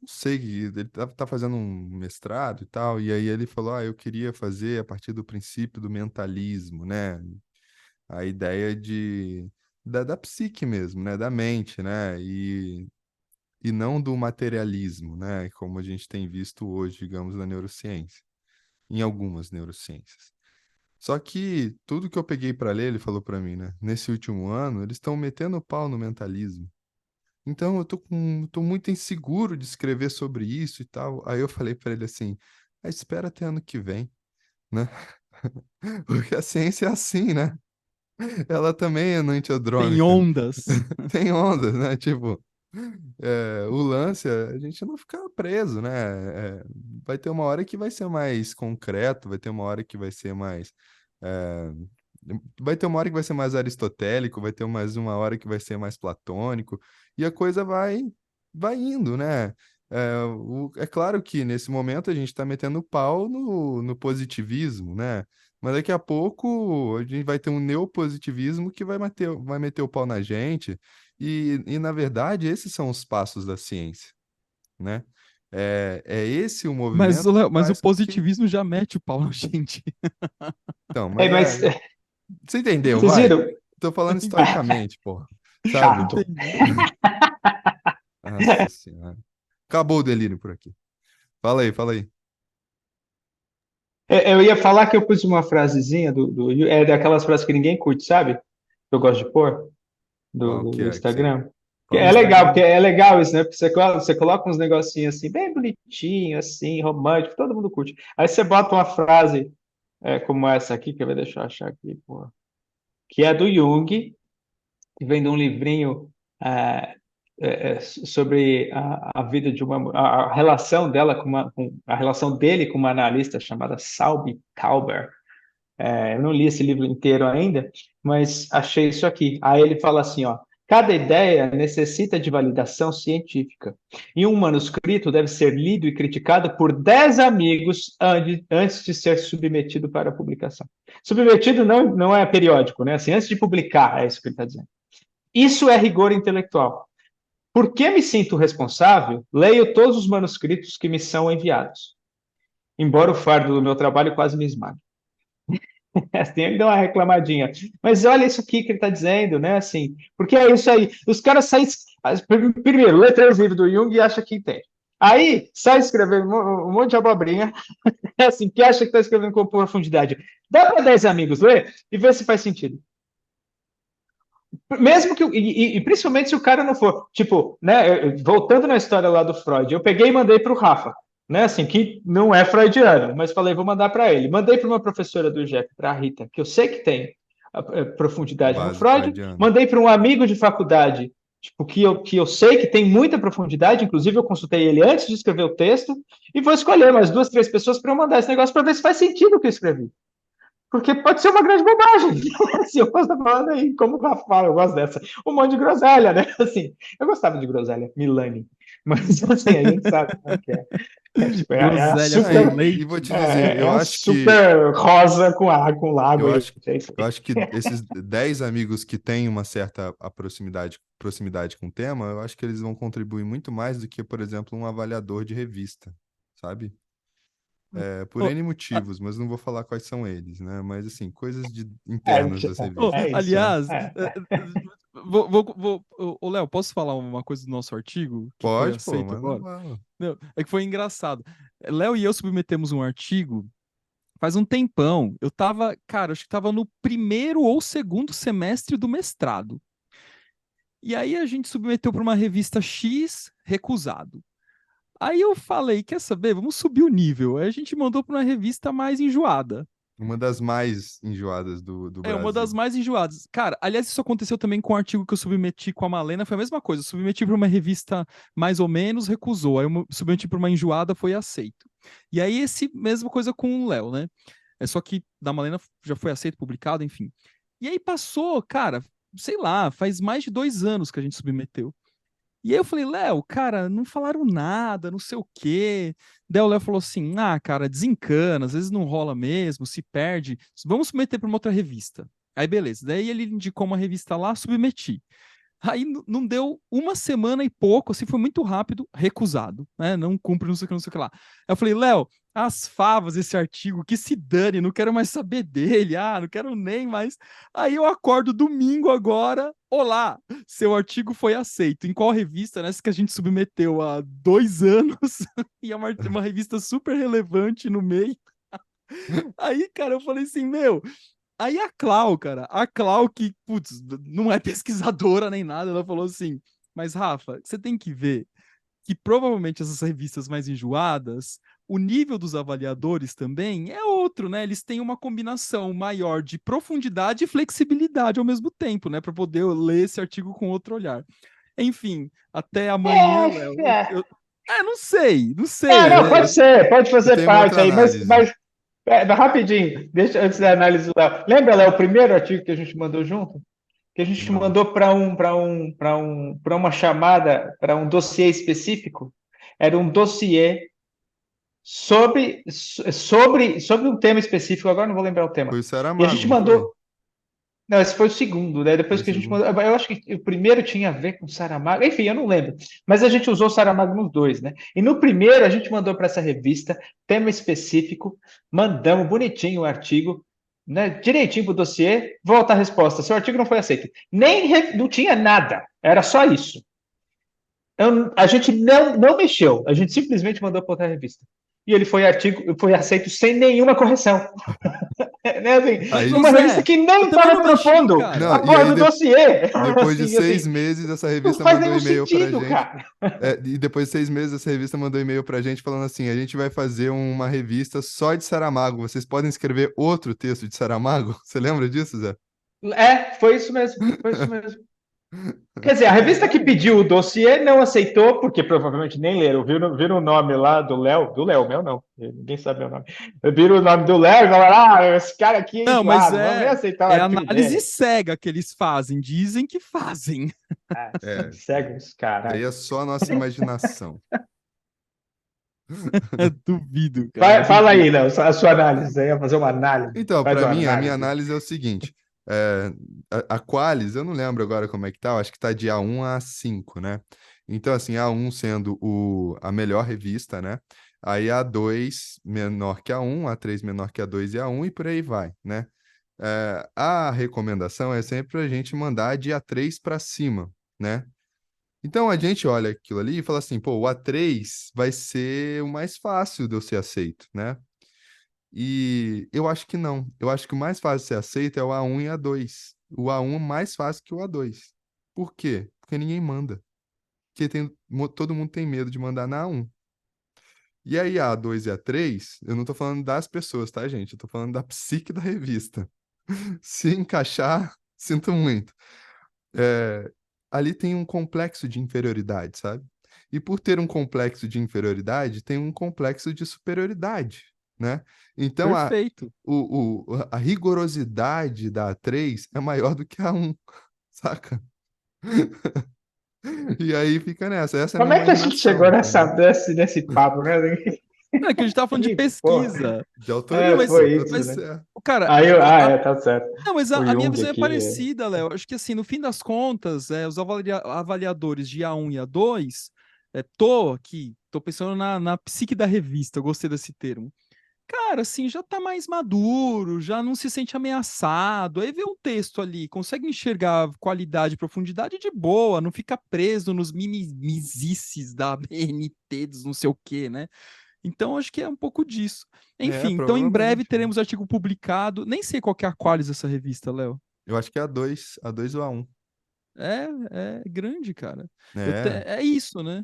não sei, ele tá fazendo um mestrado e tal, e aí ele falou, eu queria fazer a partir do princípio do mentalismo, né? A ideia da psique mesmo, né? Da mente, né? E não do materialismo, né? Como a gente tem visto hoje, digamos, na neurociência, em algumas neurociências. Só que tudo que eu peguei para ler, ele falou para mim, né? Nesse último ano, eles estão metendo o pau no mentalismo. Então tô muito inseguro de escrever sobre isso e tal. Aí eu falei para ele assim: espera até ano que vem, né? Porque a ciência é assim, né? Ela também é Tem enantiodrômica. ondas. Tem ondas, né? Tipo, o lance é a gente não ficar preso, né? Vai ter uma hora que vai ser mais concreto, vai ter uma hora que vai ser mais. é, Vai ter uma hora que vai ser mais aristotélico, vai ter mais uma hora que vai ser mais platônico, e a coisa vai indo, né? É claro que nesse momento a gente está metendo pau no positivismo, né? Mas daqui a pouco a gente vai ter um neopositivismo que vai meter o pau na gente, e na verdade esses são os passos da ciência, né? É esse o Mas, movimento ô, que Léo, mas o faz com que. positivismo já mete o pau na gente. Então, mas Mas você entendeu, vocês vai? viram? Tô falando Entendi, historicamente, pô. Sabe? Chato. entendi. Nossa senhora. Acabou o delírio por aqui. Fala aí, fala aí. Eu ia falar que eu pus uma frasezinha é daquelas frases que ninguém curte, sabe? Que eu gosto de pôr Qual que do é que você. Instagram. Qual no É legal, Instagram? porque é legal isso, né? Porque você coloca uns negocinhos assim, bem bonitinho, assim, romântico, todo mundo curte. Aí você bota uma frase como essa aqui, que eu vou deixar eu achar aqui, pô, que é do Jung, que vem de um livrinho é, sobre a vida de a relação dela com a relação dele com uma analista chamada Salby Kalber. Eu não li esse livro inteiro ainda, mas achei isso aqui. Aí ele fala assim, ó, cada ideia necessita de validação científica. E um manuscrito deve ser lido e criticado por 10 amigos antes de ser submetido para publicação. Submetido não é periódico, né? Assim, antes de publicar, é isso que ele está dizendo. Isso é rigor intelectual. Por que me sinto responsável? Leio todos os manuscritos que me são enviados. Embora o fardo do meu trabalho quase me esmague. Assim, ele deu uma reclamadinha. Mas olha isso aqui que ele está dizendo, né? Assim, porque é isso aí. Os caras saem. Primeiro, lê 3 livros do Jung e acha que entende. Aí, sai escrevendo um monte de abobrinha, assim, que acha que está escrevendo com profundidade. Dá para 10 amigos ler e ver se faz sentido. Mesmo que. E principalmente se o cara não for. Tipo, né? Voltando na história lá do Freud, eu peguei e mandei para o Rafa, né? Assim, que não é freudiano, mas falei, vou mandar para ele. Mandei para uma professora do IGEP, para a Rita, que eu sei que tem profundidade no Base Freud. freudiana. Mandei para um amigo de faculdade, tipo, que eu sei que tem muita profundidade, inclusive eu consultei ele antes de escrever o texto, e vou escolher mais 2, 3 pessoas para eu mandar esse negócio para ver se faz sentido o que eu escrevi. Porque pode ser uma grande bobagem. Assim, eu posso estar falando aí, como o Rafa fala, eu gosto dessa. Um monte de groselha, né? Assim, eu gostava de groselha, Milani. Mas assim, a gente sabe como é que é. Tipo, a Groselha Não, com super, e vou te leite. dizer, é a super rosa com eu água, acho, é isso eu aí. acho que esses 10 amigos que têm uma certa proximidade com o tema, eu acho que eles vão contribuir muito mais do que, por exemplo, um avaliador de revista, sabe? Por Ô, N a- motivos, mas não vou falar quais são eles, né? Mas, assim, coisas É, internas das ô, é revistas. isso, né? aliás, ô, Léo, posso falar uma coisa do nosso artigo que foi Pode, pô, aceito manda agora? bala. Não, é que foi engraçado. Léo e eu submetemos um artigo faz um tempão. Eu tava, cara, acho que tava no primeiro ou segundo semestre do mestrado. E aí a gente submeteu para uma revista X, recusado. Aí eu falei, quer saber? Vamos subir o nível. Aí a gente mandou para uma revista mais enjoada. Uma das mais enjoadas do É uma das Brasil. mais enjoadas. Cara, aliás, isso aconteceu também com o artigo que eu submeti com a Malena, foi a mesma coisa. Eu submeti para uma revista mais ou menos, recusou. Aí eu submeti para uma enjoada, foi aceito. E aí, esse mesma coisa com o Léo, né? É só que da Malena já foi aceito, publicado, enfim. E aí passou, cara, sei lá, faz mais de 2 anos que a gente submeteu. E aí eu falei, Léo, cara, não falaram nada, não sei o quê. Daí o Léo falou assim: ah, cara, desencana, às vezes não rola mesmo, se perde. Vamos submeter para uma outra revista. Aí beleza. Daí ele indicou uma revista lá, submeti. Aí não deu uma semana e pouco, assim, foi muito rápido, recusado, né? Não cumpre, não sei o que, não sei o que lá. Aí eu falei, Léo, as favas, esse artigo, que se dane, não quero mais saber dele, não quero nem mais. Aí eu acordo domingo agora, olá, seu artigo foi aceito. Em qual revista? Nessa que a gente submeteu há 2 anos, e é uma revista super relevante no meio. Aí, cara, eu falei assim, meu, aí a Clau, cara, a Clau que, putz, não é pesquisadora nem nada, ela falou assim, mas Rafa, você tem que ver que provavelmente essas revistas mais enjoadas, o nível dos avaliadores também é outro, né? Eles têm uma combinação maior de profundidade e flexibilidade ao mesmo tempo, né? Para poder ler esse artigo com outro olhar. Enfim, até amanhã, Léo. É, Não sei, não é, sei. não, pode ser, pode Eu fazer tenho uma parte outra aí, análise. mas rapidinho, deixa antes da análise do Léo. Lembra, Léo, o primeiro artigo que a gente mandou junto? Que a gente Não. mandou para uma chamada, para um dossiê específico? Era um dossiê sobre um tema específico, agora não vou lembrar o tema. Foi o E a Saramago, gente não foi? mandou. Não, esse foi o segundo, né? Foi Depois o que a gente segundo. mandou. Eu acho que o primeiro tinha a ver com Saramago. Enfim, eu não lembro. Mas a gente usou Saramago nos dois, né? E no primeiro a gente mandou para essa revista, tema específico, mandamos bonitinho o artigo, né? Direitinho pro dossiê, volta a resposta. Seu artigo não foi aceito. Não tinha nada. Era só isso. A gente não mexeu. A gente simplesmente mandou para outra revista. E ele foi aceito sem nenhuma correção. Né, assim, Aí, numa Pois revista é, que eu nem também estava não mexi, propondo cara. não, a e porra aí do dossiê. depois de Assim, 6 meses, essa não revista faz mandou nenhum e-mail pra sentido, gente. cara. E depois de 6 meses, essa revista mandou e-mail pra gente falando assim: a gente vai fazer uma revista só de Saramago. Vocês podem escrever outro texto de Saramago? Você lembra disso, Zé? Foi isso mesmo, foi isso mesmo. Quer dizer, a revista que Caralho. pediu o dossiê não aceitou, porque provavelmente nem leram. Viram o nome lá do Léo, meu não, ninguém sabe meu nome. Viram o nome do Léo e falaram: esse cara aqui é Não, mas enjoado, vamos nem aceitar o é artigo análise dele. cega que eles fazem, dizem que fazem. É, Segue os isso aí caralho. é só a nossa imaginação. Duvido, cara, Fala duvido. aí, Léo, a sua análise aí, fazer uma análise. Então, Faz para uma mim, a minha análise. análise é o seguinte: é, a Qualis, eu não lembro agora como é que tá, eu acho que tá de A1 a A5, né? Então, assim, A1 sendo a melhor revista, né? Aí A2 menor que A1, A3 menor que A2 e A1 e por aí vai, né? A recomendação é sempre a gente mandar de A3 para cima, né? Então a gente olha aquilo ali e fala assim, pô, o A3 vai ser o mais fácil de eu ser aceito, né? E eu acho que não. Eu acho que o mais fácil de ser aceito é o A1 e A2. O A1 é mais fácil que o A2. Por quê? Porque ninguém manda. Porque todo mundo tem medo de mandar na A1. E aí a A2 e A3, eu não tô falando das pessoas, tá, gente? Eu tô falando da psique da revista. Se encaixar, sinto muito. É, ali tem um complexo de inferioridade, sabe? E por ter um complexo de inferioridade, tem um complexo de superioridade, né? Então Perfeito. a rigorosidade da A3 é maior do que a A1, saca? E aí fica nessa. Essa é a Como minha é que a gente imaginação, chegou entendeu? nesse papo, né? Não, é que a gente tava falando de Ih, pô, pesquisa. De Não, autoria, mas, pô, foi tá tudo isso, né? certo. cara, Aí tá certo. não, mas O a minha Jung visão é aqui. parecida, Léo. Acho que assim, no fim das contas, os avaliadores de A1 e A2, tô aqui, tô pensando na psique da revista, eu gostei desse termo. Cara, assim, já tá mais maduro, já não se sente ameaçado. Aí vê um texto ali, consegue enxergar qualidade e profundidade de boa, não fica preso nos mimimizices da BNT, dos não sei o quê, né? Então, acho que é um pouco disso. É, Enfim, então em breve provavelmente. teremos artigo publicado. Nem sei qual que é a qualis dessa revista, Léo. Eu acho que é A2 ou A1. É grande, cara. É, É isso, né?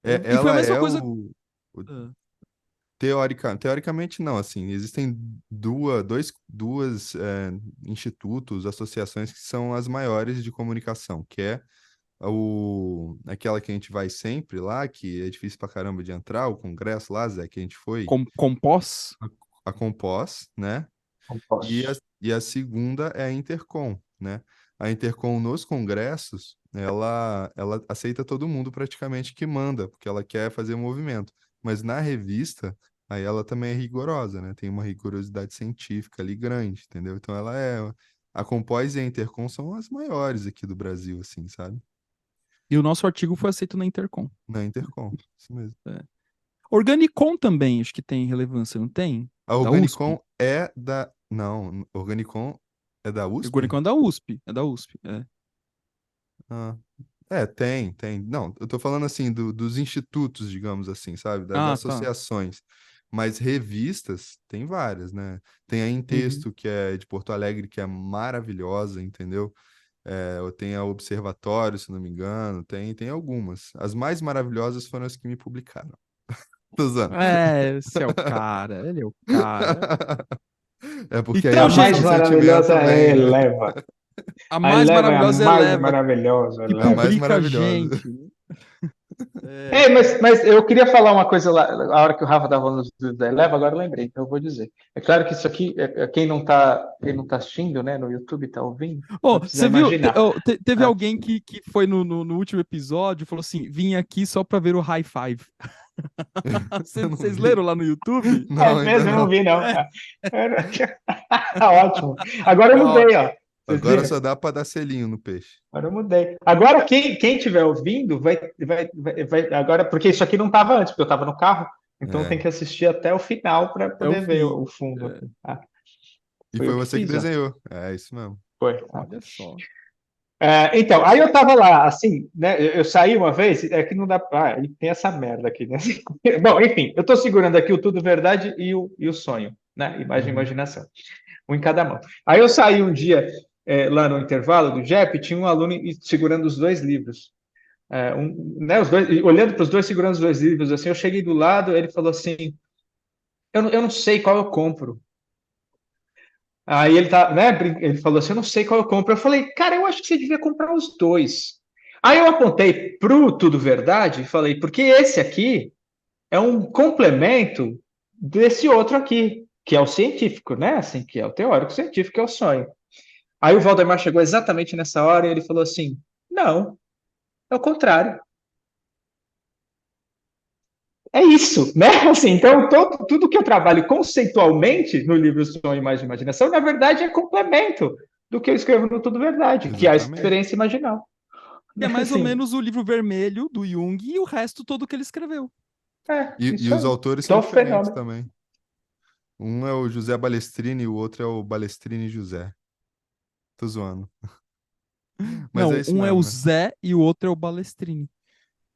E foi a ela mesma é coisa. o Ah, teoricamente não, assim, existem duas institutos, associações que são as maiores de comunicação, que é aquela que a gente vai sempre lá, que é difícil pra caramba de entrar, o congresso lá, Zé, que a gente foi, compós? a Compós, né? E a, Composto. e a segunda é a Intercom, né? A Intercom nos congressos, ela aceita todo mundo praticamente que manda, porque ela quer fazer movimento. Mas na revista, aí ela também é rigorosa, né? Tem uma rigorosidade científica ali grande, entendeu? Então ela é. A Compós e a Intercom são as maiores aqui do Brasil, assim, sabe? E o nosso artigo foi aceito na Intercom. Na Intercom, isso mesmo. É. Organicom também, acho que tem relevância, não tem? A Da USP? Organicom é da. Não, Organicom é da USP? Organicom é da USP, é da USP. É. Ah, tem. Não, eu tô falando assim dos institutos, digamos assim, sabe? Das Ah, tá. associações. Mas revistas, tem várias, né? Tem a Em Uhum. Texto, que é de Porto Alegre, que é maravilhosa, entendeu? Tem a Observatório, se não me engano, tem algumas. As mais maravilhosas foram as que me publicaram. Tô usando. Esse é o cara, ele é o cara. É porque aí A Então, eu tô mais com gente, maravilhosa sentimento é bem, né? Eleva. a A mais Eleva é a maravilhosa é mais Eleva, maravilhosa, que É a Eleva. mais publica a maravilhosa. gente. É, É, mas eu queria falar uma coisa lá, a hora que o Rafa estava falando da Eleva, agora eu lembrei, então eu vou dizer. É claro que isso aqui, quem não tá assistindo, né, no YouTube, está ouvindo, oh, não precisa você viu? imaginar. Teve Ah, alguém que foi no último episódio e falou assim: vim aqui só pra ver o high five. Eu não Vocês vi. leram lá no YouTube? é Não, ainda mesmo, eu não não. vi, não. É, Ótimo. Agora eu ó, mudei, ó. Vocês Agora viram? só dá pra dar selinho no peixe. Agora eu mudei. Agora, quem estiver ouvindo, agora, porque isso aqui não estava antes, porque eu estava no carro, então tem É. que assistir até o final para é o poder ver o fim. fundo É, aqui. Ah, E foi foi eu que você que fiz, ó. desenhou. É isso mesmo. Foi. olha só. Então, aí eu tava lá, assim, né? Eu saí uma vez, é que não dá. E tem essa merda aqui, né? Bom, enfim, eu tô segurando aqui o Tudo Verdade e o Sonho, né? Imagem e Uhum. Imaginação, um em cada mão. Aí eu saí um dia, lá no intervalo do JEP, tinha um aluno segurando os dois livros. Né, os dois, olhando para os dois, segurando os dois livros, assim, eu cheguei do lado, ele falou assim: eu não sei qual eu compro. Aí ele tá, né? Ele falou assim: eu não sei qual eu compro. Eu falei, cara, eu acho que você devia comprar os dois. Aí eu apontei pro Tudo Verdade e falei, porque esse aqui é um complemento desse outro aqui, que é o científico, né? Assim, que é o teórico científico, que é o sonho. Aí o Valdemar chegou exatamente nessa hora e ele falou assim: não, é o contrário. É isso, né? Assim, então, tudo que eu trabalho conceitualmente no livro Sonho, Imagem e Imaginação, na verdade, é complemento do que eu escrevo no Tudo Verdade, que é a Exatamente. experiência imaginal. Que é mais ou Assim, menos o livro vermelho do Jung e o resto todo que ele escreveu. E isso os aí. autores são Então, diferentes fenômeno. também. Um é o José Balestrini e o outro é o Balestrini José. Tô zoando. Mas é Não, isso um é o mesmo, né? Zé e o outro é o Balestrini.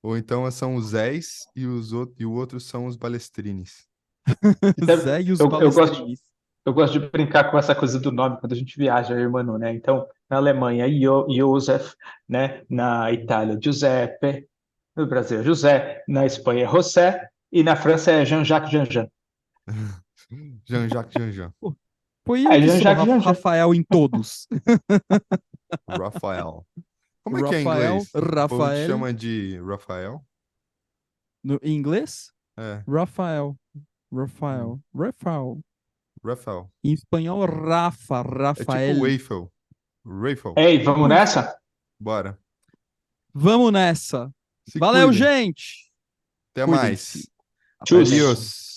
Ou então são os Zés e o outro são os Balestrines. Então, Zé e os eu gosto, Balestrinis. eu gosto de brincar com essa coisa do nome quando a gente viaja, eu e o Manu, né? Então, na Alemanha, Josef, né? Na Itália, Giuseppe, no Brasil, é José, na Espanha, é José, e na França é Jean-Jacques Jean-Jean. Jean-Jacques Jean-Jean. Pô, foi eu que sou Jean-Jacques Jean-Jean. Rafael em todos. Rafael. Como é que é em Rafael, inglês? O povo te Rafael, chama de Rafael? em inglês, É, Rafael, hum, Rafael. Rafael. Em espanhol, É tipo Rafael. Waffle. Raffle. Ei, vamos nessa? Bora. Vamos nessa. Se Valeu, cuidem. gente. Até Cuidem-se. mais. Até Tchus. mais. Adiós.